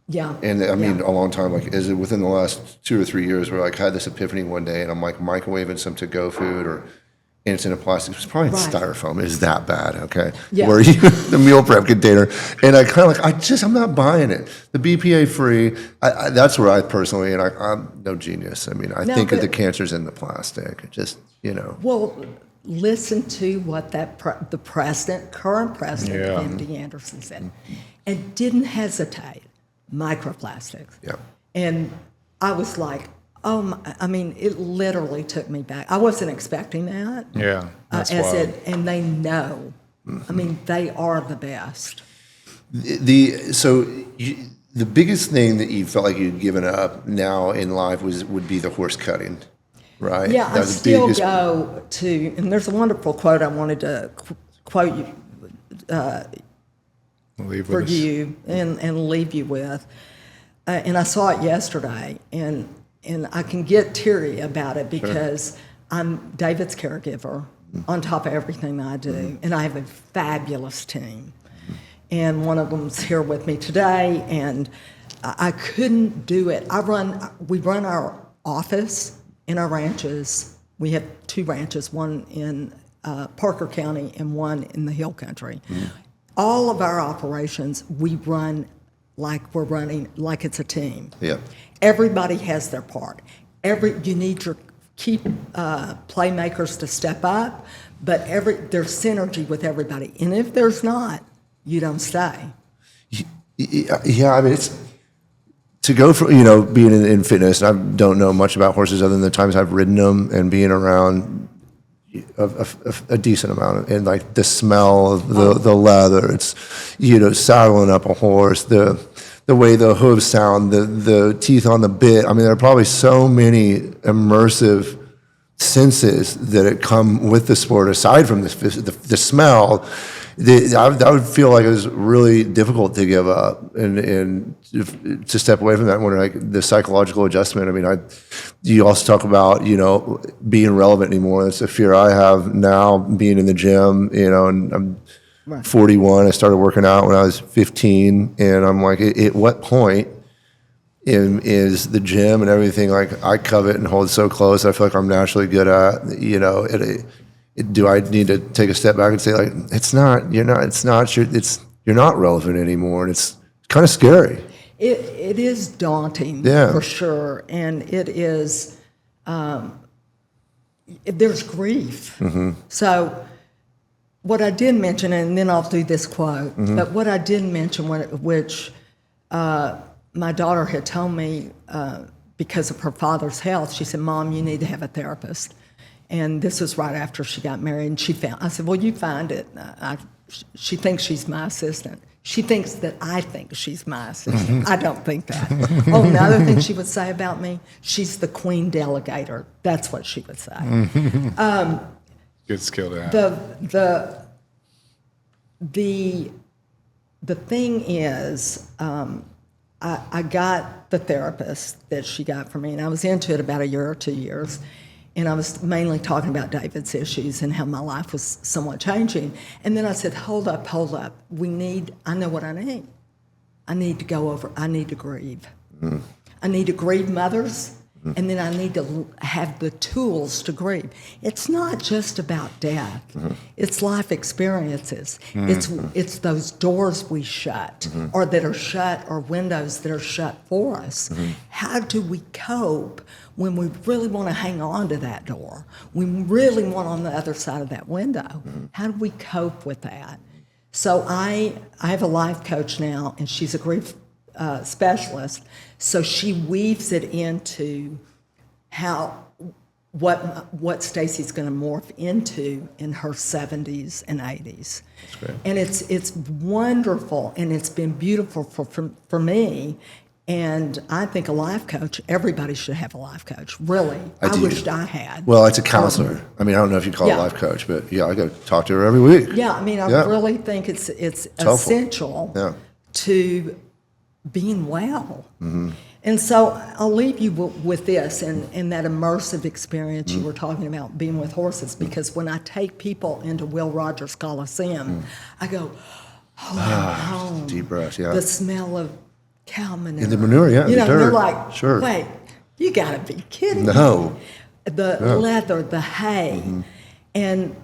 Yeah. And I mean, Yeah. a long time, like, is it within the last 2 or 3 years where I had this epiphany one day and I'm like microwaving some to-go food and it's in a plastic, it's probably Right. styrofoam. It's that bad, okay? Yeah. Where the meal prep container. And I kind of I'm not buying it. The BPA free, that's where I personally, and I'm no genius. I mean, I No, think that but- the cancer's in the plastic. Just, Well, listen to what the current president Yeah. of MD Anderson said, and didn't hesitate. Microplastics. Yeah. And I was like, it literally took me back. I wasn't expecting that. Yeah. That's wild. And they know. I mean, they are the best. The biggest thing that you felt like you'd given up now in life would be the horse cutting, right? Yeah, That I was the still biggest- go to, and there's a wonderful quote I wanted to quote you Leave for with us. you and leave you with. And I saw it yesterday, and I can get teary about it because I'm David's caregiver on top of everything that I do, and I have a fabulous team. And one of them's here with me today, and I couldn't do it. We run our office in our ranches. We have 2 ranches, one in Parker County and one in the Hill Country. All of our operations, we run like it's a team. Yeah. Everybody has their part. You need your key playmakers to step up, but there's synergy with everybody. And if there's not, you don't stay. Yeah, I mean, it's to go from being in fitness. And I don't know much about horses other than the times I've ridden them and being around a decent amount, and like the smell of the leather. It's saddling up a horse, the way the hooves sound, the teeth on the bit. I mean, there are probably so many immersive senses that come with the sport aside from the smell. I would feel like it was really difficult to give up and to step away from that. When like the psychological adjustment. I mean, you also talk about being relevant anymore. That's a fear I have now, being in the gym. And I'm 41. I started working out when I was 15, and I'm like, at what point is the gym and everything like I covet and hold so close? I feel like I'm naturally good at. Do I need to take a step back and say, like, you're not relevant anymore, and it's kind of scary. It is daunting, Yeah. for sure, and it is. There's grief. So, what I did mention, and then I'll do this quote. But what I did mention, which my daughter had told me because of her father's health, she said, "Mom, you need to have a therapist." And this was right after she got married, and I said, "Well, you find it." She thinks she's my assistant. She thinks that I think she's my assistant. I don't think that. Oh, another thing she would say about me, she's the queen delegator. That's what she would say. Good skill to have. The thing is, I got the therapist that she got for me, and I was into it about a year or 2 years. And I was mainly talking about David's issues and how my life was somewhat changing. And then I said, hold up. I know what I need. I need to grieve. I need to grieve mothers, and then I need to have the tools to grieve. It's not just about death. It's life experiences. It's those doors we shut, or that are shut, or windows that are shut for us. How do we cope when we really want to hang on to that door? We really want on the other side of that window. How do we cope with that? So I have a life coach now, and she's a grief specialist. So she weaves it into what Stacie's going to morph into in her 70s and 80s. That's great. And it's wonderful, and it's been beautiful for me. And I think a life coach, everybody should have a life coach, really. I wished I had. Well, it's a counselor. I mean, I don't know if you call it a life coach, but yeah, I got to talk to her every week. Yeah, I mean, I really think it's essential to being well. And so I'll leave you with this and that immersive experience you were talking about, being with horses, because when I take people into Will Rogers Coliseum, I go, I'm home. Deep breath, yeah. The smell of cow manure. And the manure, yeah, You the know, dirt. they're like, Sure. wait, you got to be kidding me. No. The leather, the hay. And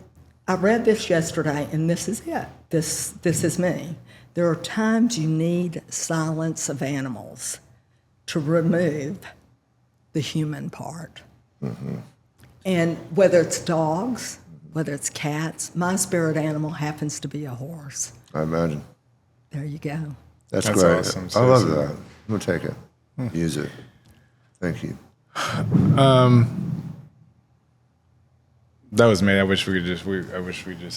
I read this yesterday, and this is it. This is me. There are times you need silence of animals to remove the human part. And whether it's dogs, whether it's cats, my spirit animal happens to be a horse. I imagine. There you go. That's That's great. awesome. I love Seriously. that. I'm going to take it. Use it. Thank you. That was me. I wish we just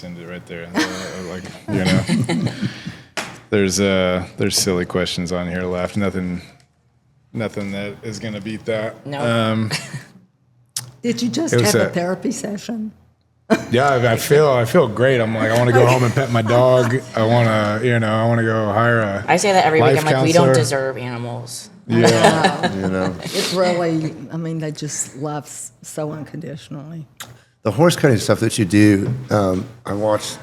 ended it right there. There's silly questions on here left. Nothing that is gonna beat that. No. Did you just It was have a a- therapy session? Yeah, I feel great. I'm like, I want to go home and pet my dog. I want to go hire a. I say that every week. life I'm like, we don't counselor. deserve animals. Yeah. You know, It's really, I mean, they just love so unconditionally. the horse cutting stuff that you do, I watched,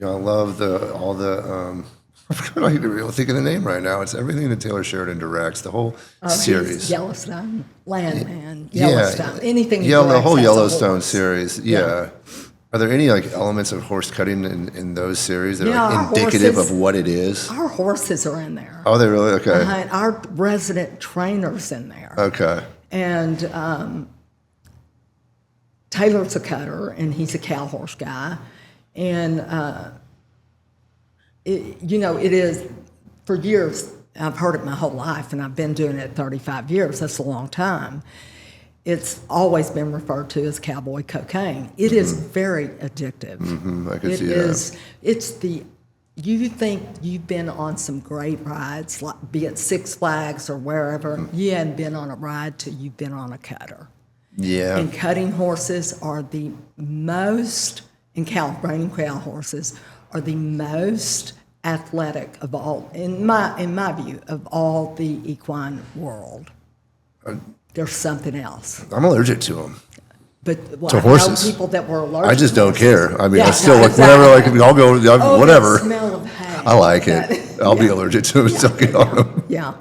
I love all the, I don't even think of the name right now. It's everything that Taylor Sheridan directs, the whole series. Yellowstone, Landman, Yellowstone, anything. he Yeah, the directs whole has a Yellowstone horse. series. Yeah. Are there any elements of horse cutting in those series that Yeah, are our indicative horses- of what it is? Our horses are in there. Oh, they really? Okay. Our resident trainer's in there. Okay. And Taylor's a cutter, and he's a cow horse guy. And, it is, for years, I've heard it my whole life, and I've been doing it 35 years. That's a long time. It's always been referred to as cowboy cocaine. It is very addictive. I can It see is, you think you've been on some great rides, like be it Six Flags or wherever, you hadn't been on a ride till you've been on a cutter. that. Yeah. And cutting horses are the most, and reining cow horses are the most athletic of all, in my view, of all the equine world. There's something else. I'm allergic to them. But To I horses. know people that were allergic. I just to don't horses. care. I mean, Yeah, I still no, like whenever exactly. I'll go Oh, whatever. the smell of hay. I like it. That- I'll be yeah. allergic to them. Still get on them. Yeah.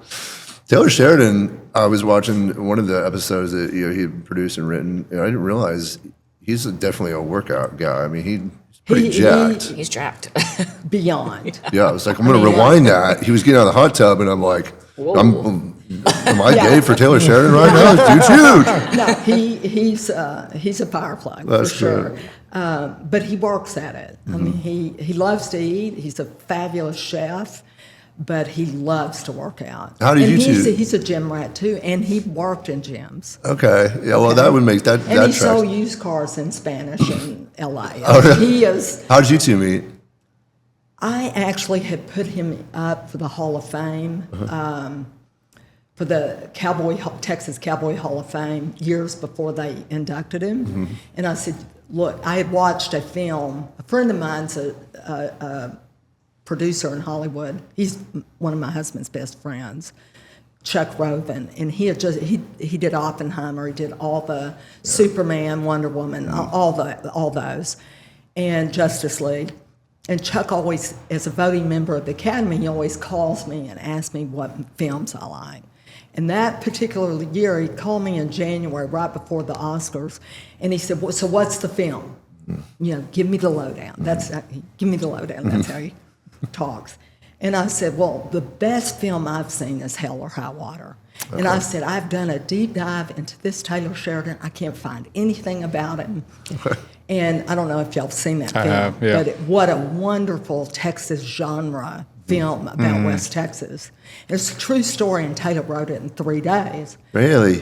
Taylor Sheridan, I was watching one of the episodes that he had produced and written. I didn't realize he's definitely a workout guy. I mean, he's pretty jacked. He's trapped. Beyond. Yeah, I was like, I'm going to rewind that. He was getting out of the hot tub, and I'm like, Am I gay for Taylor Sheridan right now? Dude's huge. No, he's a firefly That's for sure. good. But he works at it. I mean, he loves to eat. He's a fabulous chef, but he loves to work out. How did and you two? He's a gym rat too, and he worked in gyms. Okay. Yeah. Well, that would make that. And that he tracks. sold used cars in Spanish in L.A. He is. How did you two meet? I actually had put him up for the Hall of Fame, for the Texas Cowboy Hall of Fame years before they inducted him. And I said, look, I had watched a film. A friend of mine's a producer in Hollywood. He's one of my husband's best friends, Chuck Roven, and he did Oppenheimer. He did all the Superman, Wonder Woman, all those, and Justice League. And Chuck always, as a voting member of the Academy, he always calls me and asks me what films I like. And that particular year, he called me in January, right before the Oscars, and he said, well, so what's the film? You know, give me the lowdown. Give me the lowdown. That's how he talks. And I said, well, the best film I've seen is Hell or High Water. Okay. And I said, I've done a deep dive into this Taylor Sheridan. I can't find anything about him. And I don't know if y'all have seen that film, have, yeah. but what a wonderful Texas genre film about West Texas. It's a true story, and Taylor wrote it in 3 days. Really?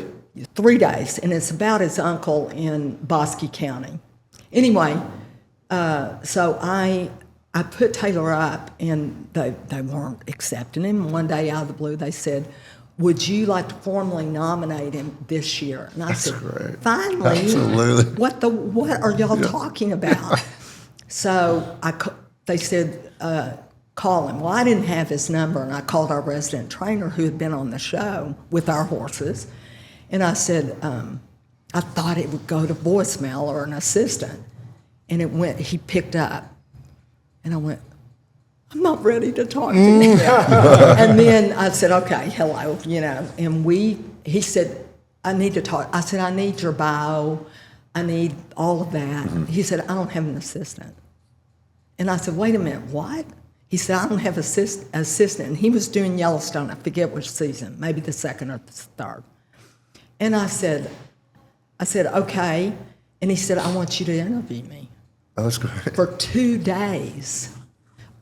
3 days, and it's about his uncle in Bosque County. Anyway, so I put Taylor up, and they weren't accepting him. One day, out of the blue, they said, would you like to formally nominate him this year? And I said, great. Finally. Absolutely. What are y'all talking about? So they said, call him. Well, I didn't have his number, and I called our resident trainer who had been on the show with our horses. And I said, I thought it would go to voicemail or an assistant. And he picked up. And I went, I'm not ready to talk to you. And then I said, okay, hello, and he said, I need to talk. I said, I need your bio. I need all of that. He said, I don't have an assistant. And I said, wait a minute, what? He said, I don't have an assistant. And he was doing Yellowstone, I forget which season, maybe the second or the third. And I said, okay. And he said, I want you to interview me. Oh, that's great. For 2 days.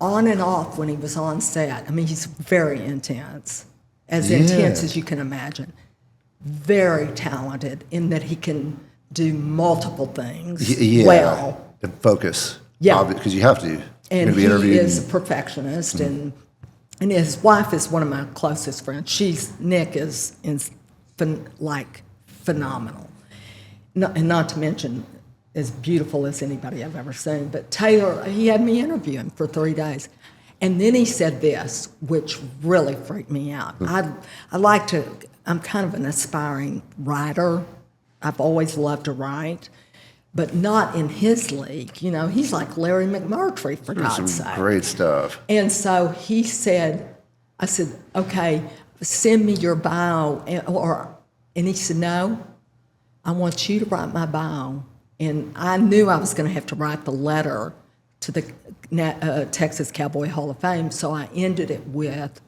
On and off when he was on set. I mean, he's very intense, intense as you can imagine. Very talented in that he can do multiple things well. And focus. Yeah. Because you have to. And he is a perfectionist, and his wife is one of my closest friends. Nick is phenomenal. And not to mention, as beautiful as anybody I've ever seen. But Taylor, he had me interview him for 3 days. And then he said this, which really freaked me out. I'm kind of an aspiring writer. I've always loved to write, but not in his league. He's like Larry McMurtry, for God's sake. Great stuff. And so I said, okay, send me your bio. And he said, no, I want you to write my bio. And I knew I was going to have to write the letter to the Texas Cowboy Hall of Fame, so I ended it with,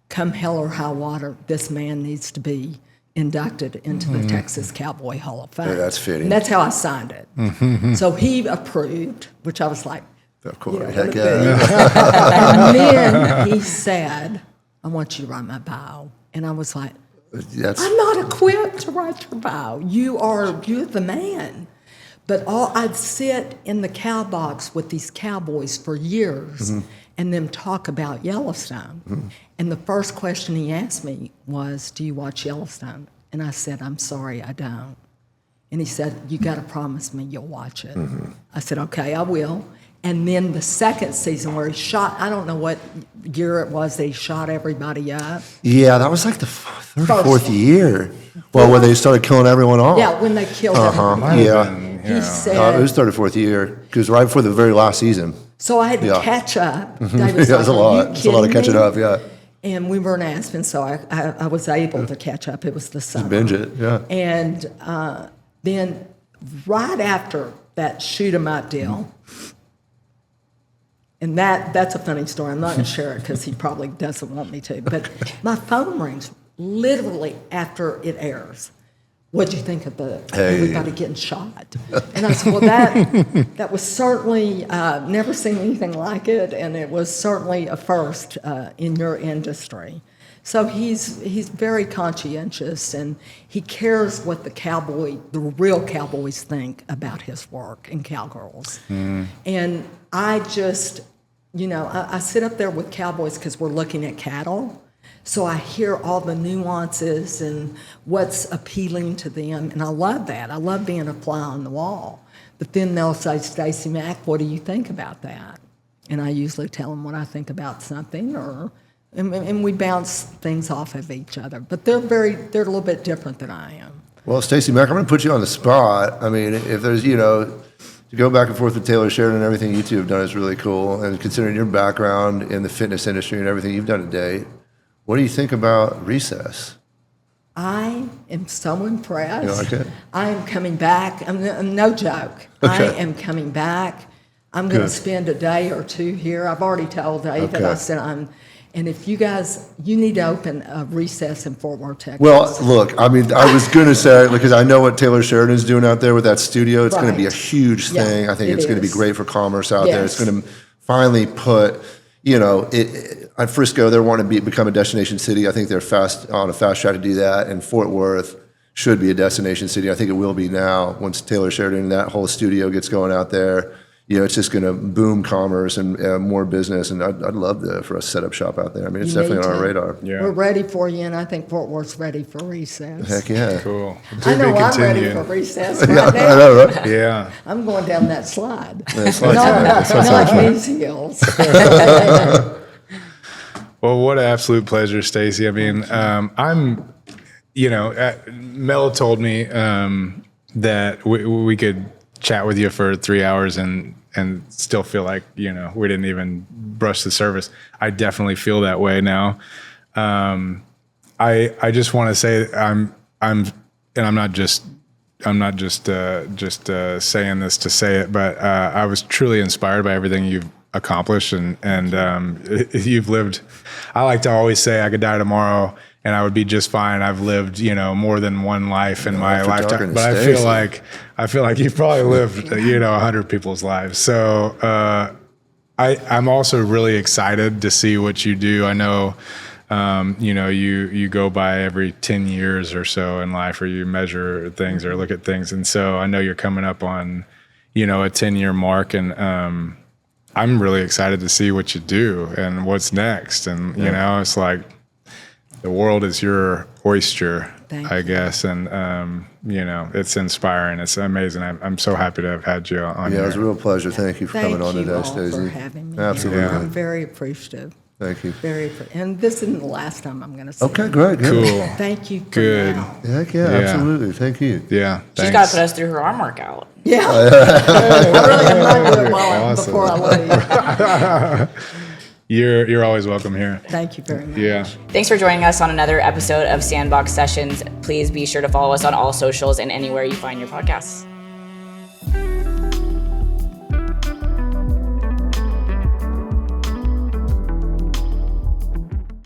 come hell or high water, this man needs to be inducted into the Texas Cowboy Hall of Fame. Yeah, that's fitting. And that's how I signed it. So he approved, which I was like, of course, heck yeah. And then he said, I want you to write my bio. And I was like, I'm not equipped to write your bio. You're the man. But I'd sit in the cow box with these cowboys for years and them talk about Yellowstone. And the first question he asked me was, do you watch Yellowstone? And I said, I'm sorry, I don't. And he said, you got to promise me you'll watch it. I said, okay, I will. And then the second season where he shot, I don't know what year it was that he shot everybody up. Yeah, that was like the third or fourth year. Well, where they started killing everyone off. Yeah, when they killed everyone. Yeah. He said, it was third or fourth year, because right before the very last season. So I had to catch up. That was a lot. It's a lot of catching up, yeah. And we were in Aspen, so I was able to catch up. It was the summer. Just binge it, yeah. And then right after that shoot 'em up deal, And that's a funny story. I'm not going to share it because he probably doesn't want me to. But my phone rings literally after it airs. What'd you think of everybody getting shot? And I said, well, that was certainly, never seen anything like it, and it was certainly a first in your industry. So he's very conscientious, and he cares what the real cowboys think about his work in Cowgirls. And I just, I sit up there with cowboys because we're looking at cattle. So I hear all the nuances and what's appealing to them, and I love that. I love being a fly on the wall. But then they'll say, Stacie Mac, what do you think about that? And I usually tell them what I think about something, and we bounce things off of each other. But they're a little bit different than I am. Well, Stacie Mac, I'm going to put you on the spot. I mean, if there's, to go back and forth with Taylor Sheridan and everything you two have done is really cool. And considering your background in the fitness industry and everything you've done to date, what do you think about Recess? I am so impressed. You like it? I am coming back. I'm no joke. Okay. I am coming back. I'm going to spend a day or two here. I've already told David. I said and if you need to open a Recess in Fort Worth, Texas. Well, look, I mean, I was going to say, because I know what Taylor Sheridan's doing out there with that studio. It's going to be a huge thing. I think it's going to be great for commerce out there. It's going to finally put, at Frisco, they want to become a destination city. I think they're on a fast track to do that. And Fort Worth should be a destination city. I think it will be now once Taylor Sheridan and that whole studio gets going out there. It's just going to boom commerce and more business. And I'd love for us to set up shop out there. I mean, it's definitely on our radar. Yeah. We're ready for you, and I think Fort Worth's ready for Recess. Heck yeah. Cool. I know I'm ready for Recess right now. I know, right? Yeah. I'm going down that slide. Not these hills. Well, what an absolute pleasure, Stacie. I mean, Mel told me that we could chat with you for 3 hours and still feel like, we didn't even brush the surface. I definitely feel that way now. I just want to say I'm not just saying this to say it, but I was truly inspired by everything you've accomplished and you've lived. I like to always say I could die tomorrow and I would be just fine. I've lived, more than one life in my lifetime, but I feel like you've probably lived, 100 people's lives. So I'm also really excited to see what you do. I know, you go by every 10 years or so in life, or you measure things or look at things, and so I know you're coming up on, a 10-year mark, and I'm really excited to see what you do and what's next. And, it's like the world is your oyster, I guess. And, it's inspiring. It's amazing. I'm so happy to have had you on here. Yeah, it was a real pleasure. Thank you for coming on today, Stacie. Thank you all for having me. Absolutely. Yeah. I'm very appreciative. Thank you. And this isn't the last time I'm going to say Okay, great. Good. Cool. Thank you. Good. Heck yeah, absolutely. Thank you. Yeah. She's got to put us through her arm workout. Yeah. I'm not doing well before I leave. You're always welcome here. Thank you very much. Yeah. Thanks for joining us on another episode of Sandbox Sessions. Please be sure to follow us on all socials and anywhere you find your podcasts.